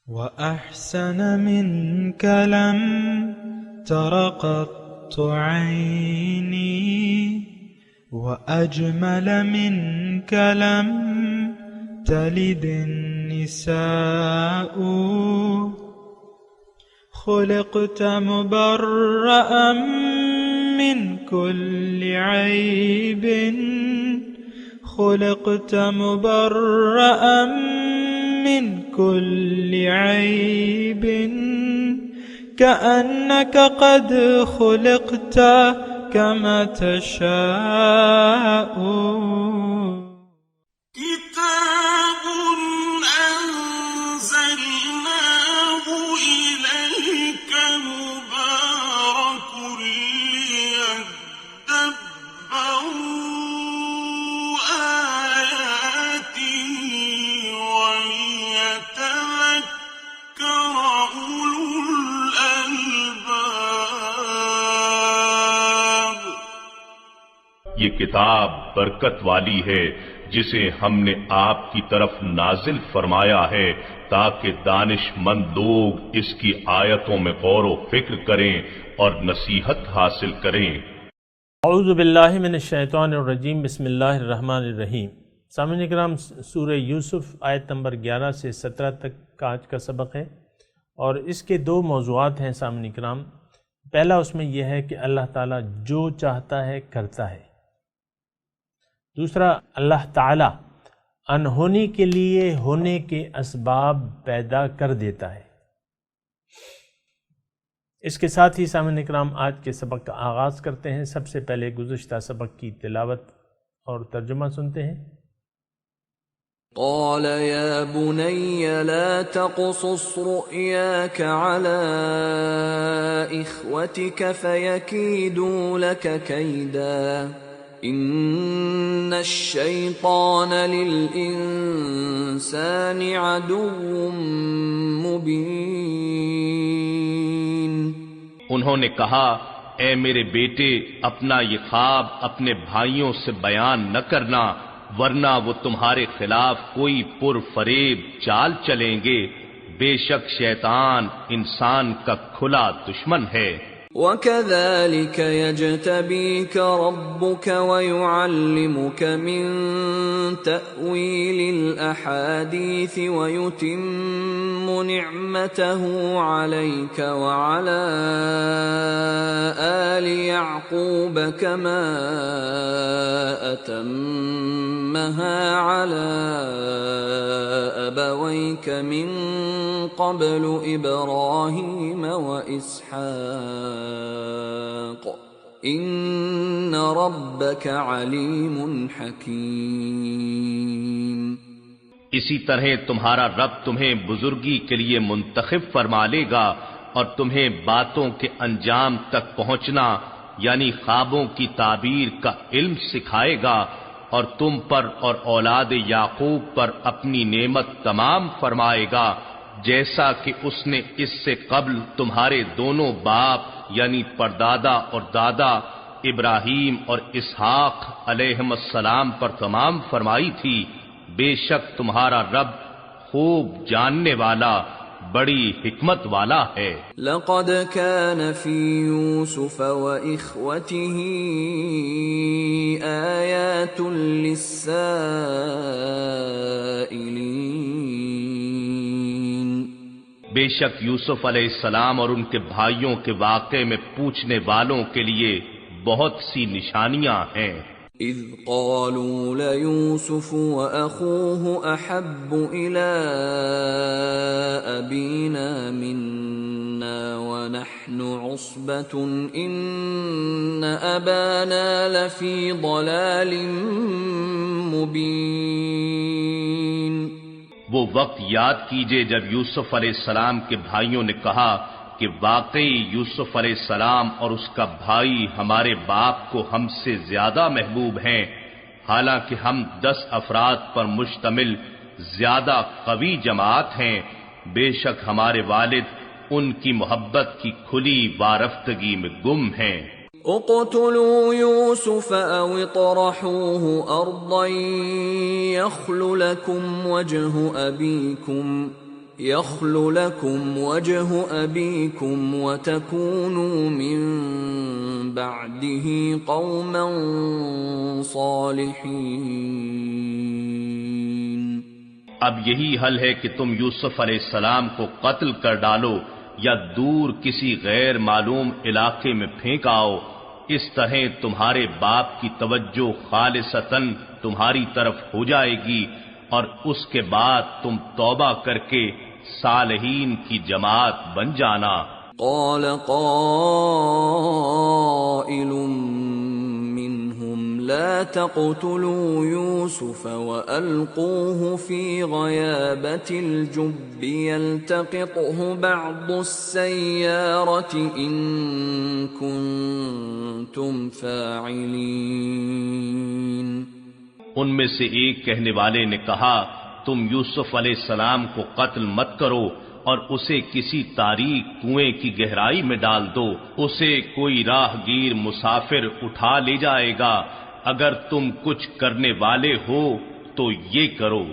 وأحسن منك لم تر قط عيني وأجمل منك لم تلد النساء خلقت مبرأ من كل عيب خلقت مبرأ من كل عيب كأنك قد خلقت كما تشاء كتاب أنزلناه إليك مبارك ليدبروا آياته وليتذكر أولو الألباب. یہ کتاب برکت والی ہے جسے ہم نے آپ کی طرف نازل فرمایا ہے تاکہ دانش مند لوگ اس کی آیتوں میں غور و فکر کریں اور نصیحت حاصل کریں. اعوذ باللہ من الشیطان الرجیم. بسم اللہ الرحمن الرحیم. سامعین کرام، سورہ یوسف آیت نمبر 11 سے 17 تک کا آج کا سبق ہے، اور اس کے دو موضوعات ہیں سامعین کرام. پہلا اس میں یہ ہے کہ اللہ تعالیٰ جو چاہتا ہے کرتا ہے. دوسرا، اللہ تعالیٰ انہونی کے لیے ہونے کے اسباب پیدا کر دیتا ہے. اس کے ساتھ ہی سامعین کرام آج کے سبق کا آغاز کرتے ہیں. سب سے پہلے گزشتہ سبق کی تلاوت اور ترجمہ سنتے ہیں. قال يا بني لا تقصص رؤياك على إخوتك فيكيدوا لك كيدا إن الشيطان للإنسان عدو مبين. انہوں نے کہا، اے میرے بیٹے، اپنا یہ خواب اپنے بھائیوں سے بیان نہ کرنا، ورنہ وہ تمہارے خلاف کوئی پرفریب چال چلیں گے. بے شک شیطان انسان کا کھلا دشمن ہے. وَكَذَلِكَ يَجْتَبِيكَ رَبُّكَ وَيُعَلِّمُكَ مِن تَأْوِيلِ الْأَحَادِيثِ وَيُتِمُّ نِعْمَتَهُ عَلَيْكَ وَعَلَى آلِ يَعْقُوبَ كَمَا أَتَمَّهَا عَلَى أَبَوَيْكَ مِن قَبْلُ إِبْرَاهِيمَ وَإِسْحَاقَ إِنَّ رَبَّكَ عَلِيمٌ حَكِيمٌ. اسی طرح تمہارا رب تمہیں بزرگی کے لیے منتخب فرما لے گا اور تمہیں باتوں کے انجام تک پہنچنا یعنی خوابوں کی تعبیر کا علم سکھائے گا، اور تم پر اور اولاد یعقوب پر اپنی نعمت تمام فرمائے گا، جیسا کہ اس نے اس سے قبل تمہارے دونوں باپ یعنی پردادا اور دادا ابراہیم اور اسحاق علیہم السلام پر تمام فرمائی تھی. بے شک تمہارا رب خوب جاننے والا، بڑی حکمت والا ہے. لقد كان في يوسف وإخوته آيات للسائلين. بے شک یوسف علیہ السلام اور ان کے بھائیوں کے واقعے میں پوچھنے والوں کے لیے بہت سی نشانیاں ہیں. اذ قالوا ليوسف وأخوه أحب إلى أبينا منا ونحن عصبة إن أبانا لفي ضلال مبين. وہ وقت یاد کیجئے جب یوسف علیہ السلام کے بھائیوں نے کہا کہ واقعی یوسف علیہ السلام اور اس کا بھائی ہمارے باپ کو ہم سے زیادہ محبوب ہیں، حالانکہ ہم 10 افراد پر مشتمل زیادہ قوی جماعت ہیں. بے شک ہمارے والد ان کی محبت کی کھلی وارفتگی میں گم ہیں. اقتلوا يوسف او اطرحوه ارضا يخل لكم وجه ابيكم يخل لكم وجه أبيكم وتكونوا من بعده قوما صالحين۔ اب یہی حل ہے کہ تم یوسف علیہ السلام کو قتل کر ڈالو یا دور کسی غیر معلوم علاقے میں پھینک آؤ، اس طرح تمہارے باپ کی توجہ خالصتاً تمہاری طرف ہو جائے گی، اور اس کے بعد تم توبہ کر کے صالحین کی جماعت بن جانا۔ قال قائل منهم لا تقتلوا يوسف وألقوه في غيابة الجب يلتقطه بعض السيارة إن كنتم فاعلين۔ ان میں سے ایک کہنے والے نے کہا، تم یوسف علیہ السلام کو قتل مت کرو اور اسے کسی تاریک کنویں کی گہرائی میں ڈال دو، اسے کوئی راہ گیر مسافر اٹھا لے جائے گا، اگر تم کچھ کرنے والے ہو تو یہ کرو۔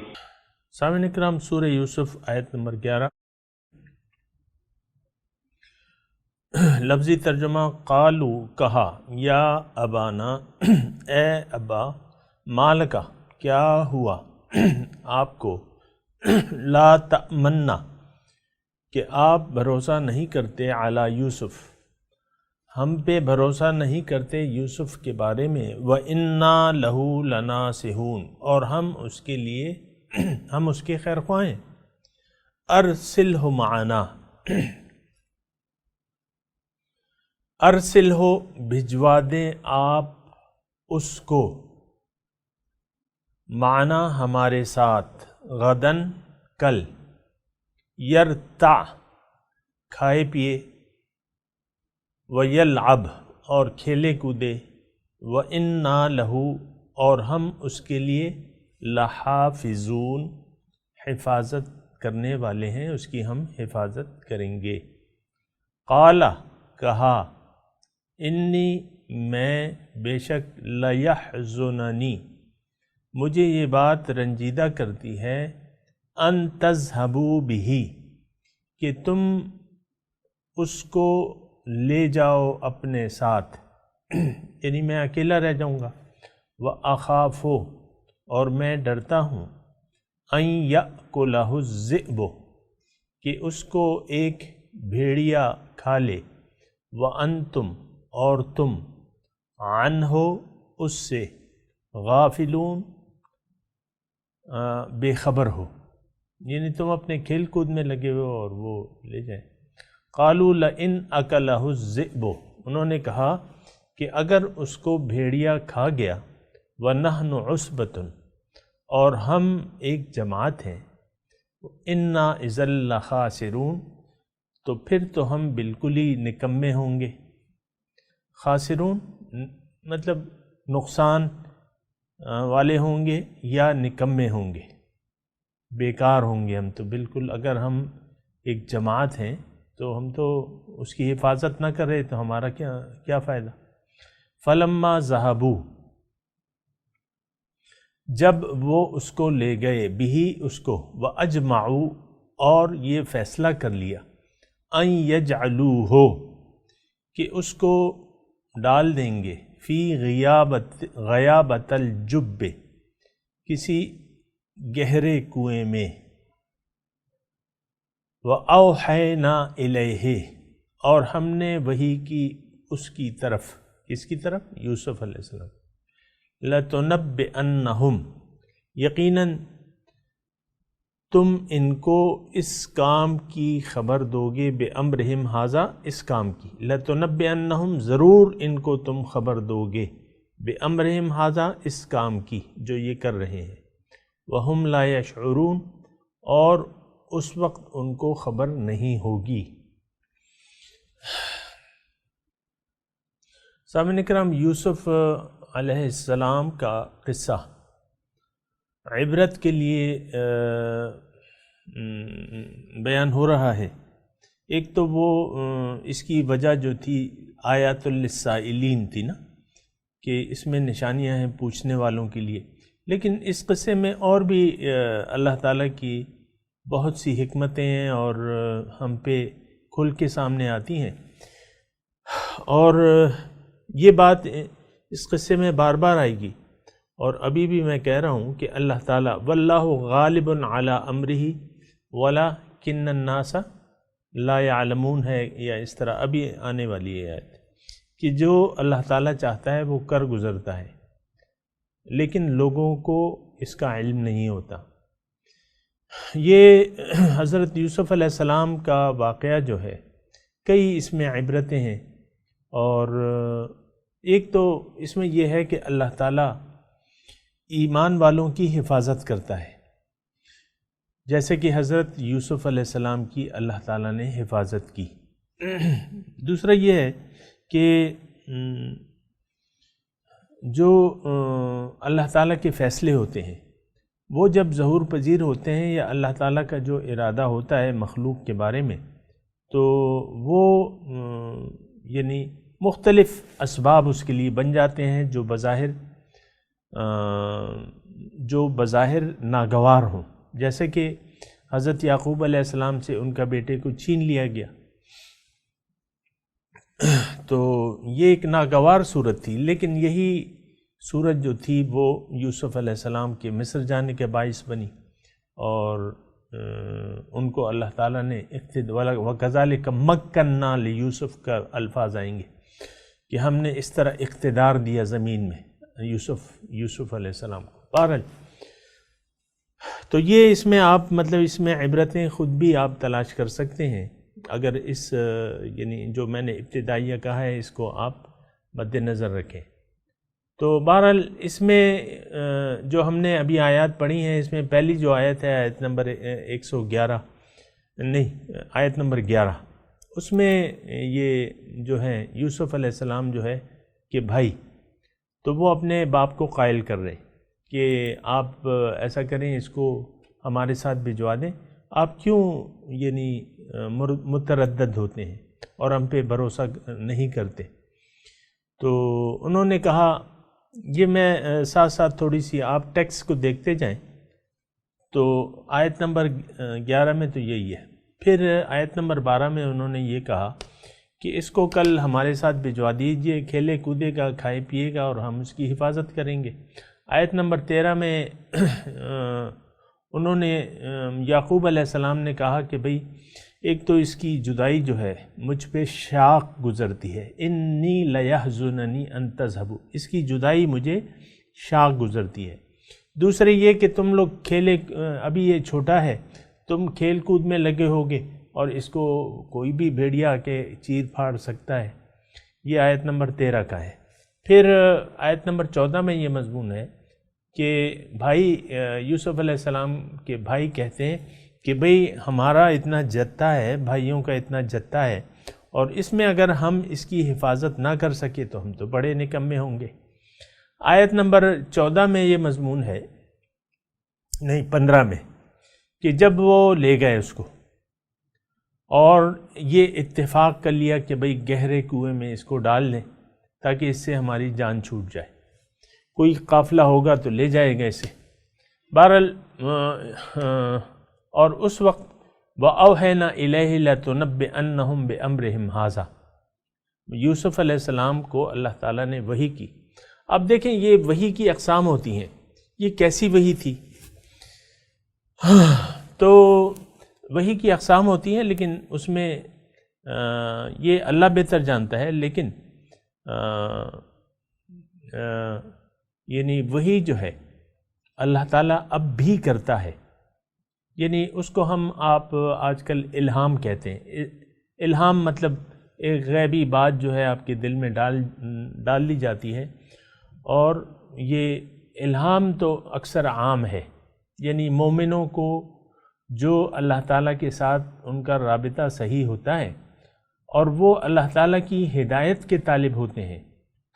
سامعین اکرام، سورہ یوسف آیت نمبر 11، لفظی ترجمہ قالو کہا، یا ابانا اے ابا، مالکا کیا ہوا آپ کو، لا تأمنا کہ آپ بھروسہ نہیں کرتے، علی یوسف ہم پہ بھروسہ نہیں کرتے یوسف کے بارے میں، وَإِنَّا لَهُ لَنَاصِحُونَ اور ہم اس کے لیے ہم اس کے خیر خواہ ہیں، ارسلہ معنا، ارسلہ بھجوا دیں آپ اس کو، معنا ہمارے ساتھ، غدن کل، یرتع کھائے پیے، ویلعب اور کھیلے کودے، وَإِنَّا لَهُ اور ہم اس کے لیے لحافظون حفاظت کرنے والے ہیں، اس کی ہم حفاظت کریں گے۔ قال کہا، انی میں بے شک لیحزننی مجھے یہ بات رنجیدہ کرتی ہے، ان تذہبوا بہ کہ تم اس کو لے جاؤ اپنے ساتھ، یعنی میں اکیلا رہ جاؤں گا، وَأَخَافُ اور میں ڈرتا ہوں، أَن يَأْكُلَهُ الذِّئْبُ کہ اس کو ایک بھیڑیا کھا لے، وَأَنْتُمْ اور تم عَنْهُ اس سے غافلون بے خبر ہو، یعنی تم اپنے کھیل کود میں لگے ہوئے اور وہ لے جائیں۔ قالوا لئن اکلہ الذئب انہوں نے کہا کہ اگر اس کو بھیڑیا کھا گیا، ونحن عصبۃ اور ہم ایک جماعت ہیں، انا اذا لخاسرون تو پھر تو ہم بالکل ہی نکمے ہوں گے۔ خاسرون مطلب نقصان والے ہوں گے یا نکمے ہوں گے، بیکار ہوں گے ہم تو بالکل، اگر ہم ایک جماعت ہیں تو ہم تو اس کی حفاظت نہ کرے تو ہمارا کیا فائدہ۔ فلما ذہبوا جب وہ اس کو لے گئے، بھی اس کو، واجمعوا اور یہ فیصلہ کر لیا، ان یجعلوہ کہ اس کو ڈال دیں گے، فی غیابت الجب کسی گہرے کنویں میں، وَأَوْحَيْنَا إِلَيْهِ اور ہم نے وحی کی اس کی طرف، کس کی طرف؟ یوسف علیہ السلام، لَتُنَبِّئَنَّهُمْ یقیناً تم ان کو اس کام کی خبر دو گے، بِأَمْرِهِمْ هَذَا اس کام کی، لَتُنَبِّئَنَّهُمْ ضرور ان کو تم خبر دو گے، بِأَمْرِهِمْ هَذَا اس کام کی جو یہ کر رہے ہیں، وَهُمْ لَا يَشْعُرُونَ اور اس وقت ان کو خبر نہیں ہوگی۔ سامعین کرام، یوسف علیہ السلام کا قصہ عبرت کے لیے بیان ہو رہا ہے۔ ایک تو وہ اس کی وجہ جو تھی آیات للسائلین تھی نا، کہ اس میں نشانیاں ہیں پوچھنے والوں کے لیے، لیکن اس قصے میں اور بھی اللہ تعالیٰ کی بہت سی حکمتیں ہیں اور ہم پہ کھل کے سامنے آتی ہیں، اور یہ بات اس قصے میں بار بار آئے گی، اور ابھی بھی میں کہہ رہا ہوں کہ اللہ تعالیٰ واللہ غالب علی امرہ ولکن الناس لا یعلمون ہے، یا اس طرح ابھی آنے والی ہے آیت کہ جو اللہ تعالیٰ چاہتا ہے وہ کر گزرتا ہے، لیکن لوگوں کو اس کا علم نہیں ہوتا۔ یہ حضرت یوسف علیہ السلام کا واقعہ جو ہے، کئی اس میں عبرتیں ہیں، اور ایک تو اس میں یہ ہے کہ اللہ تعالیٰ ایمان والوں کی حفاظت کرتا ہے، جیسے کہ حضرت یوسف علیہ السلام کی اللہ تعالیٰ نے حفاظت کی۔ دوسرا یہ ہے کہ جو اللہ تعالیٰ کے فیصلے ہوتے ہیں وہ جب ظہور پذیر ہوتے ہیں، یا اللہ تعالیٰ کا جو ارادہ ہوتا ہے مخلوق کے بارے میں، تو وہ یعنی مختلف اسباب اس کے لیے بن جاتے ہیں جو بظاہر ناگوار ہوں، جیسے کہ حضرت یعقوب علیہ السلام سے ان کا بیٹے کو چھین لیا گیا، تو یہ ایک ناگوار صورت تھی، لیکن یہی صورت جو تھی وہ یوسف علیہ السلام کے مصر جانے کے باعث بنی، اور ان کو اللہ تعالیٰ نے وَكَذَلِكَ مَكَّنَّا لِيُوسُف کا الفاظ آئیں گے کہ ہم نے اس طرح اقتدار دیا زمین میں یوسف علیہ السلام کو۔ بہرحال تو یہ اس میں آپ اس میں عبرتیں خود بھی آپ تلاش کر سکتے ہیں، اگر اس یعنی جو میں نے ابتدائیہ کہا ہے اس کو آپ مد نظر رکھیں۔ تو بہرحال اس میں جو ہم نے ابھی آیات پڑھی ہیں، اس میں پہلی جو آیت ہے آیت نمبر 11، اس میں یہ جو ہے یوسف علیہ السلام جو ہے کہ بھائی، تو وہ اپنے باپ کو قائل کر رہے کہ آپ ایسا کریں، اس کو ہمارے ساتھ بھجوا دیں، آپ کیوں یعنی متردد ہوتے ہیں اور ہم پہ بھروسہ نہیں کرتے؟ تو انہوں نے کہا، یہ میں ساتھ ساتھ تھوڑی سی آپ ٹیکسٹ کو دیکھتے جائیں، تو آیت نمبر 11 میں تو یہی ہے، پھر آیت نمبر 12 میں انہوں نے یہ کہا کہ اس کو کل ہمارے ساتھ بھجوا دیجئے، کھیلے کودے گا، کھائے پیے گا، اور ہم اس کی حفاظت کریں گے۔ آیت نمبر 13 میں انہوں نے یعقوب علیہ السلام نے کہا کہ بھئی ایک تو اس کی جدائی جو ہے مجھ پہ شاق گزرتی ہے، انی لیحزننی ان تذہبوا، اس کی جدائی مجھے شاق گزرتی ہے۔ دوسرے یہ کہ تم لوگ ابھی یہ چھوٹا ہے، تم کھیل کود میں لگے ہوگے، اور اس کو کوئی بھی بھیڑیا کے چیر پھاڑ سکتا ہے۔ یہ آیت نمبر 13 کا ہے۔ پھر آیت نمبر 14 میں یہ مضمون ہے کہ بھائی یوسف علیہ السلام کے بھائی کہتے ہیں کہ بھئی ہمارا اتنا جتھا ہے، بھائیوں کا اتنا جتھا ہے، اور اس میں اگر ہم اس کی حفاظت نہ کر سکے تو ہم تو بڑے نکمے ہوں گے۔ آیت نمبر 14 میں یہ مضمون ہے، نہیں 15 میں، کہ جب وہ لے گئے اس کو اور یہ اتفاق کر لیا کہ بھئی گہرے کنویں میں اس کو ڈال لیں تاکہ اس سے ہماری جان چھوٹ جائے، کوئی قافلہ ہوگا تو لے جائے گا اسے۔ بہرحال اور اس وقت وَأَوْحَيْنَا إِلَيْهِ لَتُنَبِّئَنَّهُمْ بِأَمْرِهِمْ هَٰذَا، یوسف علیہ السلام کو اللہ تعالیٰ نے وحی کی۔ اب دیکھیں یہ وحی کی اقسام ہوتی ہیں، یہ کیسی وحی تھی؟ تو وحی کی اقسام ہوتی ہیں، لیکن اس میں یہ اللہ بہتر جانتا ہے، لیکن یعنی وحی جو ہے اللہ تعالیٰ اب بھی کرتا ہے، یعنی اس کو ہم آپ آج کل الہام کہتے ہیں۔ الہام مطلب ایک غیبی بات جو ہے آپ کے دل میں ڈال لی جاتی ہے، اور یہ الہام تو اکثر عام ہے، یعنی مومنوں کو جو اللہ تعالیٰ کے ساتھ ان کا رابطہ صحیح ہوتا ہے اور وہ اللہ تعالیٰ کی ہدایت کے طالب ہوتے ہیں،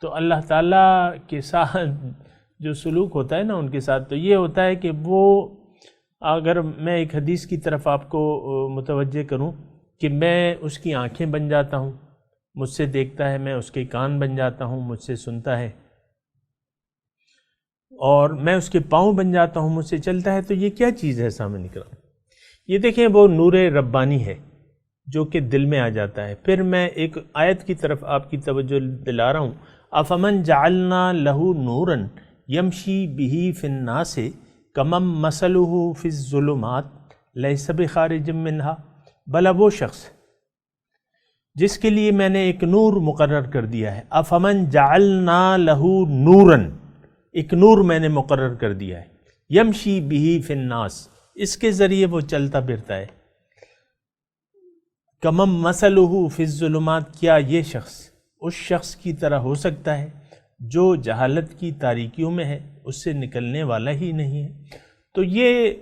تو اللہ تعالیٰ کے ساتھ جو سلوک ہوتا ہے نا ان کے ساتھ، تو یہ ہوتا ہے کہ وہ، اگر میں ایک حدیث کی طرف آپ کو متوجہ کروں کہ میں اس کی آنکھیں بن جاتا ہوں، مجھ سے دیکھتا ہے، میں اس کے کان بن جاتا ہوں، مجھ سے سنتا ہے، اور میں اس کے پاؤں بن جاتا ہوں، مجھ سے چلتا ہے، تو یہ کیا چیز ہے سامنے کرام؟ یہ دیکھیں وہ نور ربانی ہے جو کہ دل میں آ جاتا ہے۔ پھر میں ایک آیت کی طرف آپ کی توجہ دلا رہا ہوں، افمن جعلنا لہ نورا یمشی بہ فی الناس کمن مثلہ فی الظلمات لیس بخارج منہا، بھلا وہ شخص جس کے لیے میں نے ایک نور مقرر کر دیا ہے، افمن جعلنا لہ نورا، ایک نور میں نے مقرر کر دیا ہے، یمشی بہ فی الناس، اس کے ذریعے وہ چلتا پھرتا ہے، کمن مثلہ فی الظلمات، کیا یہ شخص اس شخص کی طرح ہو سکتا ہے جو جہالت کی تاریکیوں میں ہے، اس سے نکلنے والا ہی نہیں ہے۔ تو یہ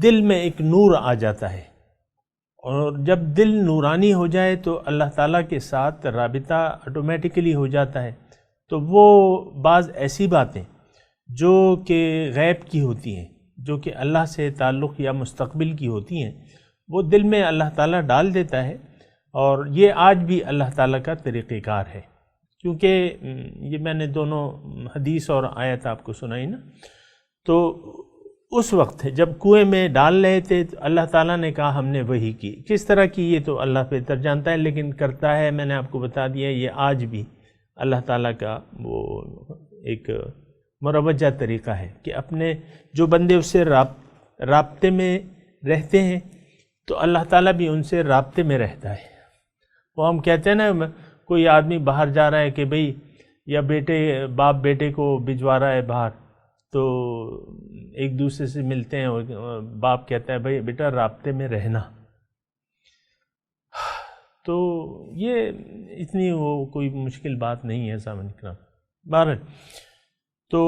دل میں ایک نور آ جاتا ہے، اور جب دل نورانی ہو جائے تو اللہ تعالیٰ کے ساتھ رابطہ آٹومیٹیکلی ہو جاتا ہے۔ تو وہ بعض ایسی باتیں جو کہ غیب کی ہوتی ہیں، جو کہ اللہ سے تعلق یا مستقبل کی ہوتی ہیں، وہ دل میں اللہ تعالیٰ ڈال دیتا ہے، اور یہ آج بھی اللہ تعالیٰ کا طریقہ کار ہے، کیونکہ یہ میں نے دونوں حدیث اور آیت آپ کو سنائی نا۔ تو اس وقت جب کنویں میں ڈال رہے تھے تو اللہ تعالیٰ نے کہا ہم نے وحی کی، کس طرح کی یہ تو اللہ بہتر جانتا ہے، لیکن کرتا ہے، میں نے آپ کو بتا دیا، یہ آج بھی اللہ تعالیٰ کا وہ ایک مروجہ طریقہ ہے کہ اپنے جو بندے اس سے رابطے میں رہتے ہیں تو اللہ تعالیٰ بھی ان سے رابطے میں رہتا ہے۔ وہ ہم کہتے ہیں نا، کوئی آدمی باہر جا رہا ہے کہ بھئی، یا باپ بیٹے کو بھجوا رہا ہے باہر، تو ایک دوسرے سے ملتے ہیں، اور باپ کہتا ہے بھئی بیٹا رابطے میں رہنا۔ تو یہ اتنی وہ کوئی مشکل بات نہیں ہے سامعین کرام۔ بہرحال تو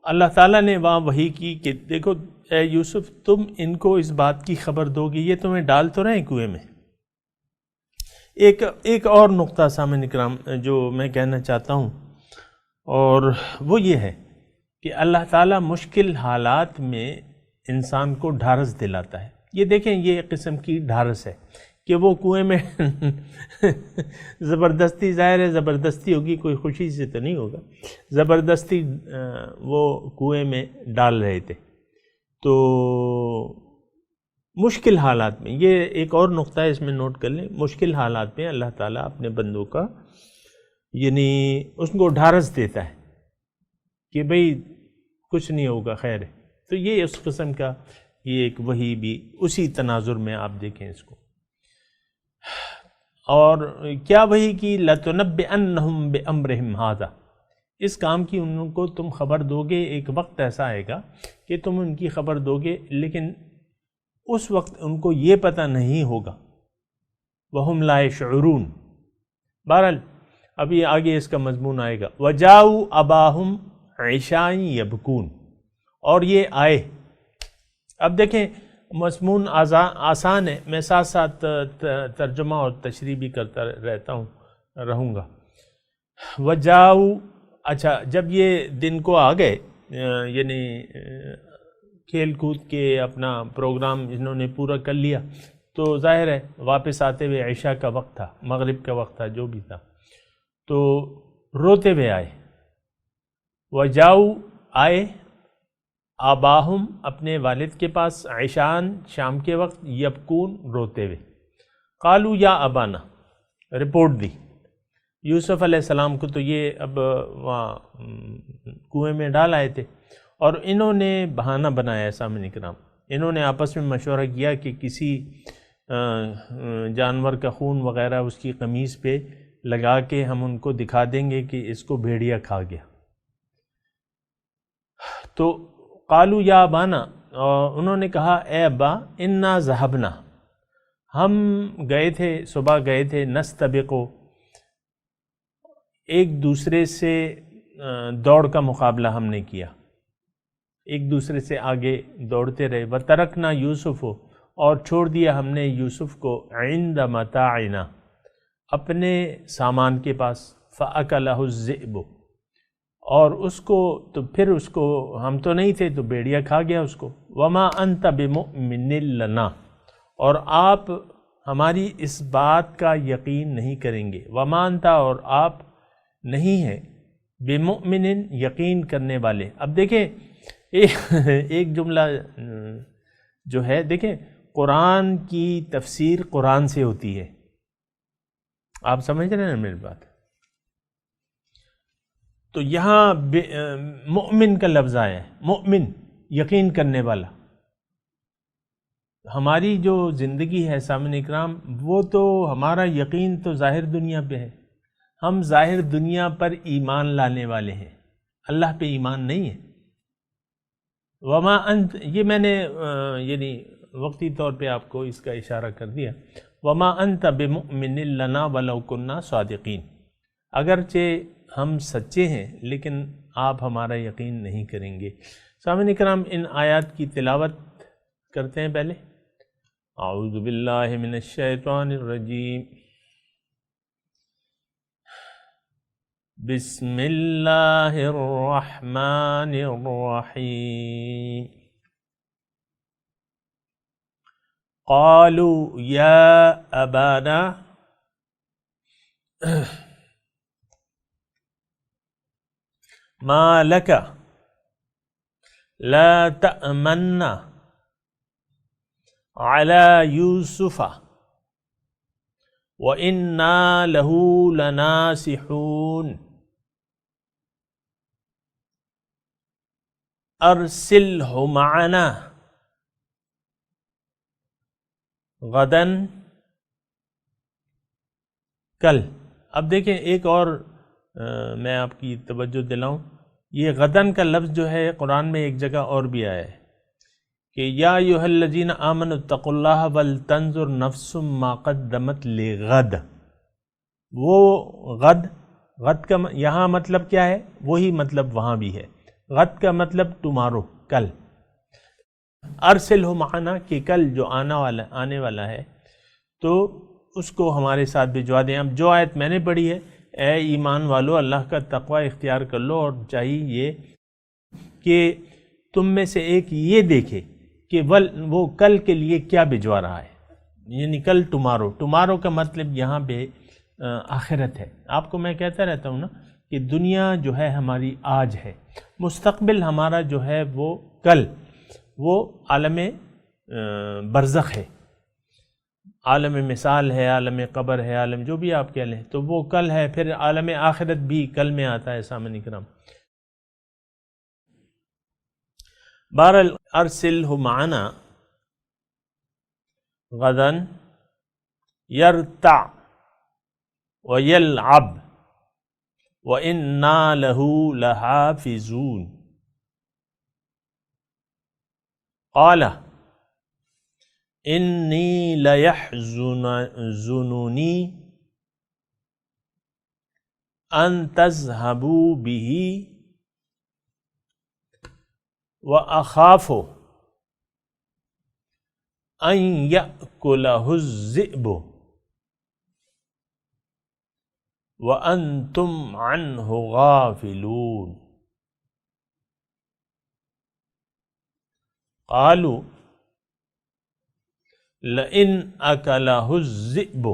اللہ تعالیٰ نے وہاں وحی کی کہ دیکھو اے یوسف، تم ان کو اس بات کی خبر دو گے، یہ تمہیں ڈال تو رہے ہیں کنویں میں۔ ایک اور نقطہ سامعین کرام جو میں کہنا چاہتا ہوں، اور وہ یہ ہے کہ اللہ تعالیٰ مشکل حالات میں انسان کو ڈھارس دلاتا ہے۔ یہ دیکھیں، یہ ایک قسم کی ڈھارس ہے کہ وہ کنویں میں زبردستی، ظاہر ہے زبردستی ہوگی، کوئی خوشی سے تو نہیں ہوگا، زبردستی وہ کنویں میں ڈال رہے تھے۔ تو مشکل حالات میں، یہ ایک اور نقطہ ہے، اس میں نوٹ کر لیں، مشکل حالات میں اللہ تعالیٰ اپنے بندوں کا یعنی اس کو ڈھارس دیتا ہے کہ بھئی کچھ نہیں ہوگا، خیر ہے۔ تو یہ اس قسم کا یہ ایک وحی بھی اسی تناظر میں آپ دیکھیں اس کو۔ اور کیا وحی کی، لَتُنَبِّئَنَّهُمْ بِأَمْرِهِمْ هَذَا، اس کام کی ان کو تم خبر دو گے، ایک وقت ایسا آئے گا کہ تم ان کی خبر دو گے، لیکن اس وقت ان کو یہ پتہ نہیں ہوگا، وَهُمْ لَا يَشْعُرُونَ۔ بہرحال ابھی آگے اس کا مضمون آئے گا، وَجَاءُوا أَبَاهُمْ عِشَاءً يَبْكُونَ، اور یہ آئے۔ اب دیکھیں مضمون آسان ہے، میں ساتھ ساتھ ترجمہ اور تشریح بھی کرتا رہوں گا۔ وَجَاءُوا، اچھا جب یہ دن کو آ گئے، یعنی کھیل کود کے اپنا پروگرام انہوں نے پورا کر لیا، تو ظاہر ہے واپس آتے ہوئے عشاء کا وقت تھا، مغرب کا وقت تھا، جو بھی تھا، تو روتے ہوئے آئے۔ وَجَاءُوا، آئے، آباہم، اپنے والد کے پاس، عشان، شام کے وقت، یبکون، روتے ہوئے۔ قالوا یا ابانا، رپورٹ دی یوسف علیہ السلام کو، تو یہ اب وہاں کنویں میں ڈال آئے تھے، اور انہوں نے بہانہ بنایا ہے سامعین کرام، انہوں نے آپس میں مشورہ کیا کہ کسی جانور کا خون وغیرہ اس کی قمیص پہ لگا کے ہم ان کو دکھا دیں گے کہ اس کو بھیڑیا کھا گیا۔ تو قالوا یا ابانا، انہوں نے کہا اے ابا، انا ذہبنا، ہم گئے تھے، صبح گئے تھے، نستبقو، ایک دوسرے سے دوڑ کا مقابلہ ہم نے کیا، ایک دوسرے سے آگے دوڑتے رہے، وترکنا یوسف، اور چھوڑ دیا ہم نے یوسف کو، عند متاعنا، اپنے سامان کے پاس، فاکلہ الذئب، اور اس کو تو پھر اس کو ہم تو نہیں تھے تو بھیڑیا کھا گیا اس کو، وما انت بمؤمن لنا، اور آپ ہماری اس بات کا یقین نہیں کریں گے، وما انت، اور آپ نہیں ہیں، بمؤمن، یقین کرنے والے۔ اب دیکھیں ایک جملہ جو ہے، دیکھیں قرآن کی تفسیر قرآن سے ہوتی ہے، آپ سمجھ رہے ہیں میری بات؟ تو یہاں مؤمن کا لفظ آیا ہے، مؤمن یقین کرنے والا۔ ہماری جو زندگی ہے سامعین اکرام، وہ تو ہمارا یقین تو ظاہر دنیا پہ ہے، ہم ظاہر دنیا پر ایمان لانے والے ہیں، اللہ پہ ایمان نہیں ہے۔ وما انت، یہ میں نے یعنی وقتی طور پہ آپ کو اس کا اشارہ کر دیا، وما انت بمؤمن لنا ولو کنا صادقین، اگرچہ ہم سچے ہیں لیکن آپ ہمارا یقین نہیں کریں گے۔ سامعین اکرام، ان آیات کی تلاوت کرتے ہیں پہلے۔ اعوذ باللہ من الشیطان الرجیم، بسم اللہ الرحمن الرحیم۔ قالوا یا ابانا ما لک لا تأمنا علی یوسف وإنا له لناصحون ارسلہ معنا غداً، کل۔ اب دیکھیں ایک اور میں آپ کی توجہ دلاؤں، یہ غداً کا لفظ جو ہے قرآن میں ایک جگہ اور بھی آیا ہے کہ یا ایھا الذین آمنوا اتقوا اللہ ولتنظر نفس ما قدمت لغد۔ وہ غد کا یہاں مطلب کیا ہے؟ وہی مطلب وہاں بھی ہے، غد کا مطلب ٹمارو، کل۔ ارسلہ معنا کہ کل جو آنے والا ہے تو اس کو ہمارے ساتھ بھجوا دیں۔ اب جو آیت میں نے پڑھی ہے، اے ایمان والو اللہ کا تقوی اختیار کر لو، اور چاہیے یہ کہ تم میں سے ایک یہ دیکھے کہ وہ کل کے لیے کیا بھجوا رہا ہے، یعنی کل ٹمارو کا مطلب یہاں پہ آخرت ہے۔ آپ کو میں کہتا رہتا ہوں نا کہ دنیا جو ہے ہماری آج ہے، مستقبل ہمارا جو ہے وہ کل، وہ عالم برزخ ہے، عالم مثال ہے، عالم قبر ہے، عالم جو بھی آپ کہہ لیں، تو وہ کل ہے۔ پھر عالم آخرت بھی کل میں آتا ہے سامعین کرام۔ بہرحال ارسلہ معنا غداً یرتع ویلعب وإنا له لحافظون۔ قال انی لیحزننی ان تذهبوا به واخاف ان یأکلہ الذئب وانتم عنہ غافلون۔ قالوا لئن اکلہ الذئب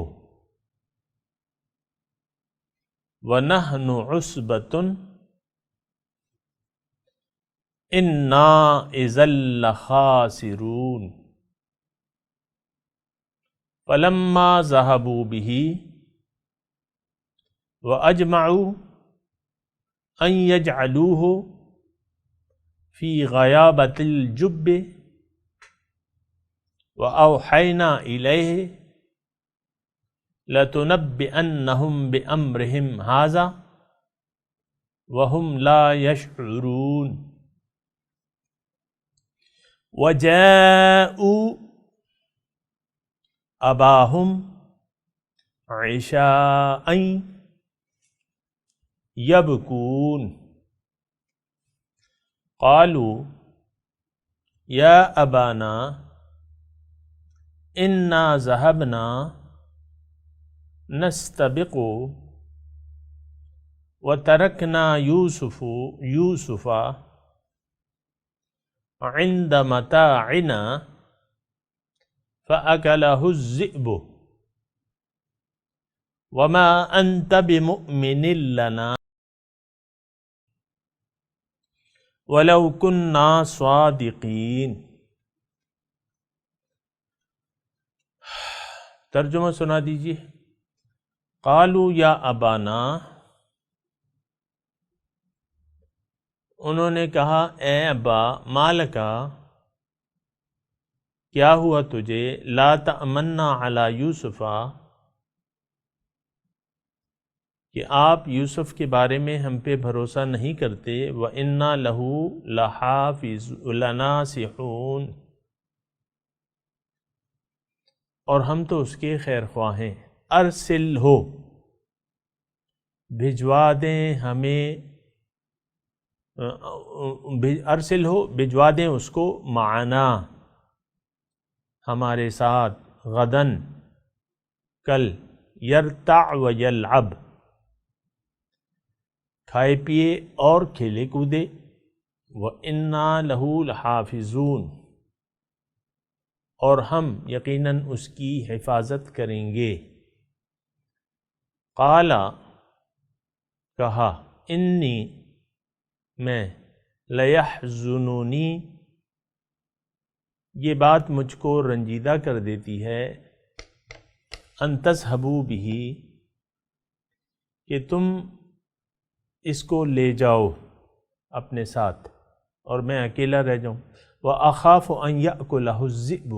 ونحن عصبۃ انا اذا لخاسرون۔ فلما ذهبوا به واجمعوا ان يجعلوه فی غیابۃ الجب وأوحینا الیہ لتنبئنہم بأمرہم ھذا وہم لا یشعرون۔ وجاءوا اباہم عشاء یبکون۔ قالوا یا ابانا انا ذهبنا نستبق وترکنا یوسف عند متاعنا فأکلہ الذئب وما انت بمؤمن لنا ولو كنا صادقین۔ ترجمہ سنا دیجیے۔ قالوا یا ابانا، انہوں نے کہا اے ابا، مالکا، کیا ہوا تجھے، لا تأمنا علی یوسف، کہ آپ یوسف کے بارے میں ہم پہ بھروسہ نہیں کرتے، وَإِنَّا لَهُ لَنَاصِحُونَ، اور ہم تو اس کے خیر خواہ ہیں۔ ارسل ہو، بھجوا دیں ہمیں، ارسل ہو، بھجوا دیں اس کو، معنا، ہمارے ساتھ، غدن، کل، یرتع و یلعب، کھائے پیے اور کھیلے کودے، وَإِنَّا لَهُ لَحَافِظُونَ، اور ہم یقیناً اس کی حفاظت کریں گے۔ قال، کہا، انی، میں، لیحزننی، یہ بات مجھ کو رنجیدہ کر دیتی ہے، ان تذهبوا بہ، کہ تم اس کو لے جاؤ اپنے ساتھ اور میں اکیلا رہ جاؤں، وَأَخَافُ أَن يَأْكُلَهُ الذِّئْبُ،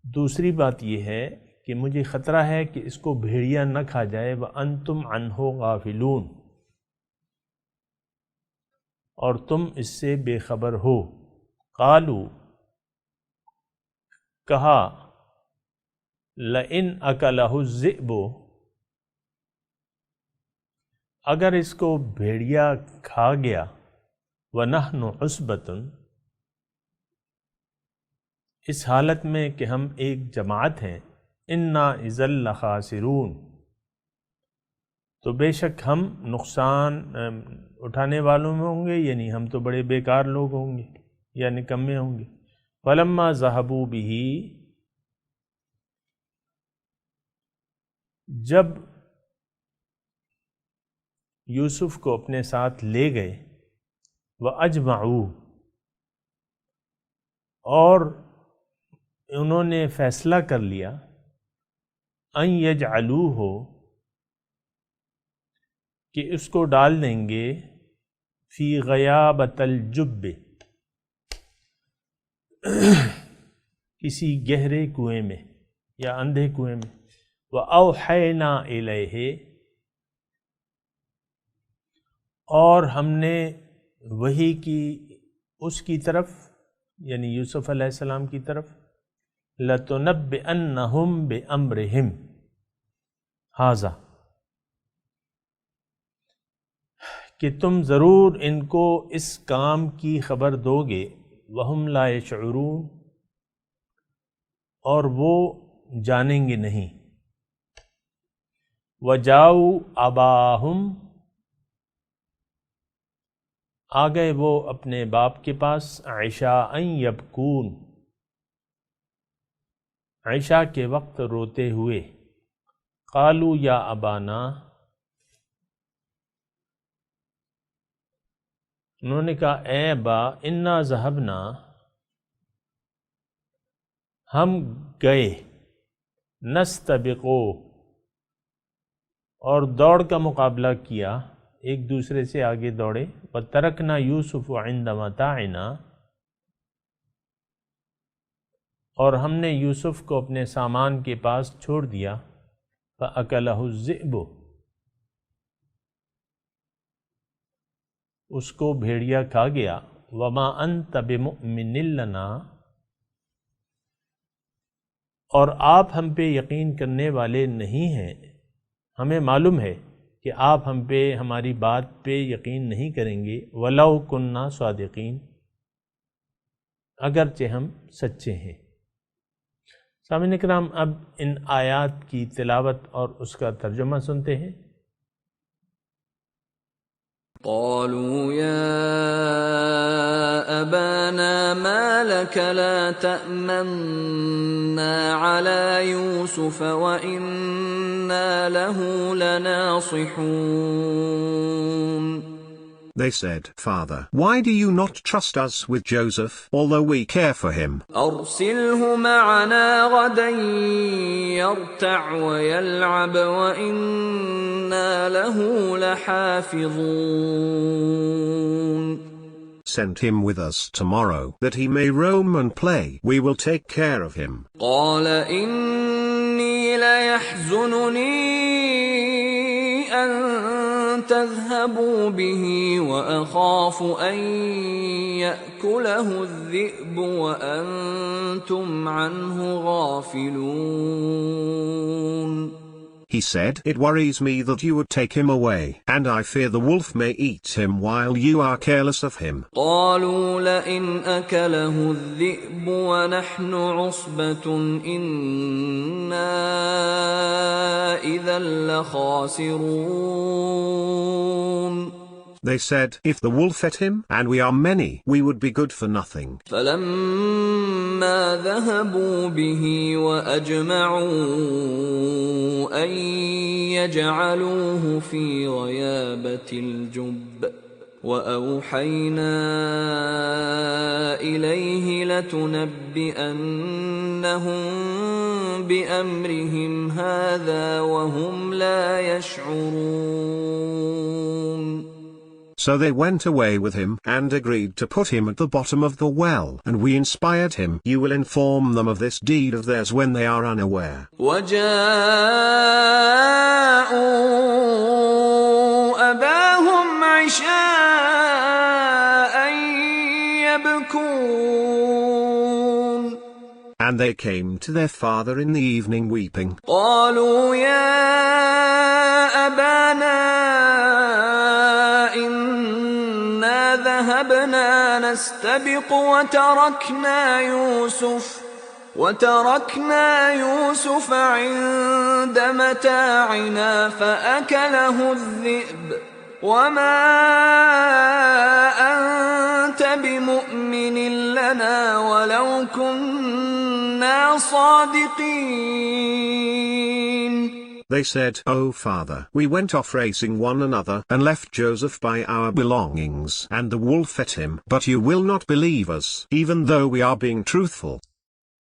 دوسری بات یہ ہے کہ مجھے خطرہ ہے کہ اس کو بھیڑیا نہ کھا جائے، وَأَنْتُمْ عَنْهُ غَافِلُونَ، اور تم اس سے بے خبر ہو۔ قالوا، کہا، لَإِنْ أَكَلَهُ الذِّئْبُ، اگر اس کو بھیڑیا کھا گیا، وَنَحْنُ عُصْبَةٌ، اس حالت میں کہ ہم ایک جماعت ہیں، إِنَّا إِذًا لَخَاسِرُونَ، تو بے شک ہم نقصان اٹھانے والوں میں ہوں گے، یعنی ہم تو بڑے بیکار لوگ ہوں گے یا نکمے ہوں گے۔ فَلَمَّا ذَهَبُوا بِهِ، جب یوسف کو اپنے ساتھ لے گئے، وَأَجْمَعُوا، اور انہوں نے فیصلہ کر لیا، أَن يَجْعَلُوهُ، کہ اس کو ڈال دیں گے، فی غیابۃ الجب، کسی گہرے کنویں میں یا اندھے کنویں میں، وَأَوْحَيْنَا إِلَيْهِ، اور ہم نے وحی کی اس کی طرف، یعنی یوسف علیہ السلام کی طرف، لَتُنَبِّئَنَّهُمْ بِأَمْرِهِمْ هَذَا، کہ تم ضرور ان کو اس کام کی خبر دو گے، وَهُمْ لَا يَشْعُرُونَ، اور وہ جانیں گے نہیں۔ وَجَاءُوا أَبَاهُمْ، آ گئے وہ اپنے باپ کے پاس، عشاءً یبکون، عشاء کے وقت روتے ہوئے۔ قالوا یا ابانا، انہوں نے کہا اے ابا، انا ذهبنا، ہم گئے، نستبقو، اور دوڑ کا مقابلہ کیا، ایک دوسرے سے آگے دوڑے، وَتَرَكْنَا يُوسُفُ عِنْدَ مَتَاعِنَا، اور ہم نے یوسف کو اپنے سامان کے پاس چھوڑ دیا، فَأَكَلَهُ الذِّئْبُ، اس کو بھیڑیا کھا گیا، وَمَا أَنْتَ بِمُؤْمِنٍ لَنَا، اور آپ ہم پہ یقین کرنے والے نہیں ہیں، ہمیں معلوم ہے کہ آپ ہم پہ ہماری بات پہ یقین نہیں کریں گے، وَلَوْ كُنَّا صَادِقِينَ، اگرچہ ہم سچے ہیں۔ سامعین اکرام، اب ان آیات کی تلاوت اور اس کا ترجمہ سنتے ہیں۔ قالوا يا أبانا ما لك لا تأمنا على يوسف وإنا له لناصحون، They said, Father, why do you not trust us with Joseph, although we care for him? أرسله معنا غدا يرتع ويلعب وإنا له لحافظون. Send him with us tomorrow, that he may roam and play. We will take care of him. قال إني ليحزنني أن تذهبوا به وأخاف أن يأكله الذئب وأنتم عنه غافلون. He said, it worries me that you would take him away, and I fear the wolf may eat him while you are careless of him. قالوا لئن أكله الذئب ونحن عصبة إنا إذا لخاسرون. They said, if the wolf ate him, and we are many, we would be good for nothing. فلما ذهبوا به وأجمعوا أن يجعلوه في غيابة الجب وأوحينا إليه لتنبئنهم بأمرهم هذا وهم لا يشعرون. So they went away with him, and agreed to put him at the bottom of the well, and we inspired him. You will inform them of this deed of theirs when they are unaware. وجاءوا أباهم عشاء يبكون. And they came to their father in the evening weeping. قالوا يا أبانا إنا ذهبنا نستبق وتركنا يوسف عند متاعنا فأكله الذئب وما أنت بمؤمن لنا ولو كنا صادقين. They said, O father, we went off racing one another, and left Joseph by our belongings, and the wolf ate him, but you will not believe us, even though we are being truthful.